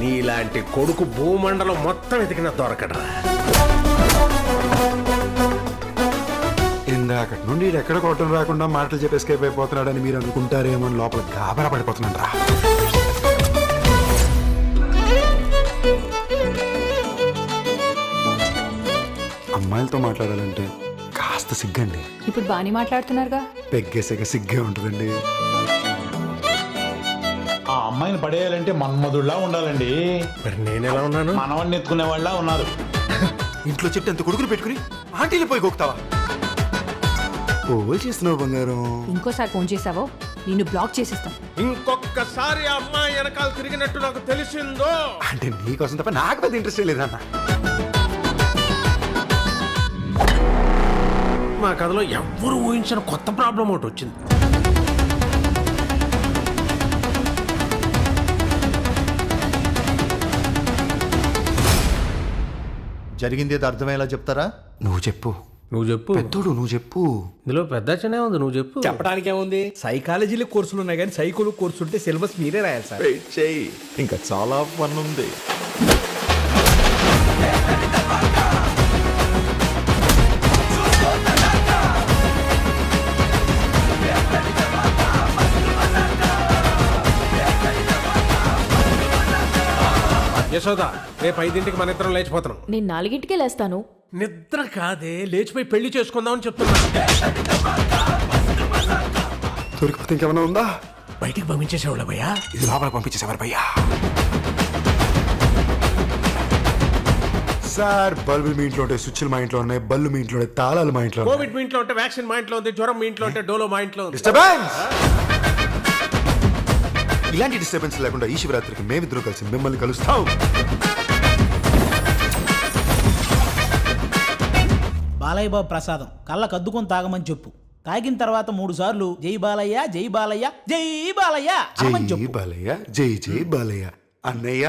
నీలాంటి కొడుకు భూమండలం మొత్తం వెతికిన దొరకడరా. ఇందాకటి నుండి ఎక్కడ కొట్టం రాకుండా మాటలు చెప్పి ఎస్కేప్ అయిపోతున్నాడని మీరు అనుకుంటారేమో అని లోపల గాబరా పడిపోతున్నాను రా. అమ్మాయిలతో మాట్లాడాలంటే కాస్త సిగ్గండి. ఇప్పుడు బాగానే మాట్లాడుతున్నారుగా. పెగ్గేసాక సిగ్గే ఉంటుందండి. ఆ అమ్మాయిని పడేయాలంటే మన్మధుడిలా ఉండాలండి. మరి నేను ఎలా ఉన్నాను? మనవాడిని ఎత్తుకునే వాళ్ళ ఉన్నారు. ఇంట్లో చెట్టు ఎంత కొడుకులు పెట్టుకుని ఆంటీలు పోయి గోకుతావా? ఓ చేస్తున్నావు బంగారం. ఇంకోసారి ఫోన్ చేసావో నిన్ను బ్లాక్ చేసేస్తాం. ఇంకొకసారి ఆ అమ్మాయి వెనకాల తిరిగినట్టు నాకు తెలిసిందో. అంటే నీకోసం తప్ప నాకు పెద్ద ఇంట్రెస్ట్ లేదన్న. మా కథలో ఎవ్వరు ఊహించిన కొత్త ప్రాబ్లం ఒకటి వచ్చింది. జరిగింది ఏదో అర్థమయ్యేలా చెప్తారా? నువ్వు చెప్పు. నువ్వు చెప్పు. పెద్దోడు నువ్వు చెప్పు. ఇందులో పెద్ద చిన్న ఉంది, నువ్వు చెప్పు. చెప్పడానికి ఏముంది, సైకాలజీలో కోర్సులు ఉన్నాయి కానీ సైకోలు కోర్సు ఉంటే సిలబస్ మీరే రాయాలి సార్. వెయిట్ చేయి, ఇంకా చాలా పని ఉంది. యశోద, రేపు 5ంటికి మన ఇద్దరం లేచిపోతున్నాం. నేను 4ంటికే లేస్తాను. నిద్ర కాదే, లేచిపోయి పెళ్లి చేసుకుందామని చెప్తున్నా. దొరికిపోతే ఇంకేమైనా ఉందా? బయటికి పంపించేసేవాళ్ళ భయ్యా. ఇది లోపల పంపించేసేవారు భయ్యా. సార్, బల్బులు మీ ఇంట్లో ఉంటాయి, స్విచ్లు మా ఇంట్లో ఉన్నాయి, బల్లు మీ ఇంట్లో ఉంటాయి, తాళాలు మా ఇంట్లో. కోవిడ్ మీ ఇంట్లో ఉంటే వ్యాక్సిన్ మా ఇంట్లో ఉంది, జ్వరం మీ ఇంట్లో ఉంటే డోలో మా ఇంట్లో ఉంది. డిస్టర్బెన్స్! ఇలాంటి డిస్టర్బెన్స్ లేకుండా ఈ శివరాత్రికి మేమిద్దరం కలిసి మిమ్మల్ని కలుస్తాం. బాలయ్య బాబు ప్రసాదం కళ్ళకు అద్దుకొని తాగమని చెప్పు. తాగిన తర్వాత 3 సార్లు జై బాలయ్య జై బాలయ్య జై బాలయ్య జై అనమని చెప్పు. బాలయ్య, జై జై బాలయ్య. అన్నయ్య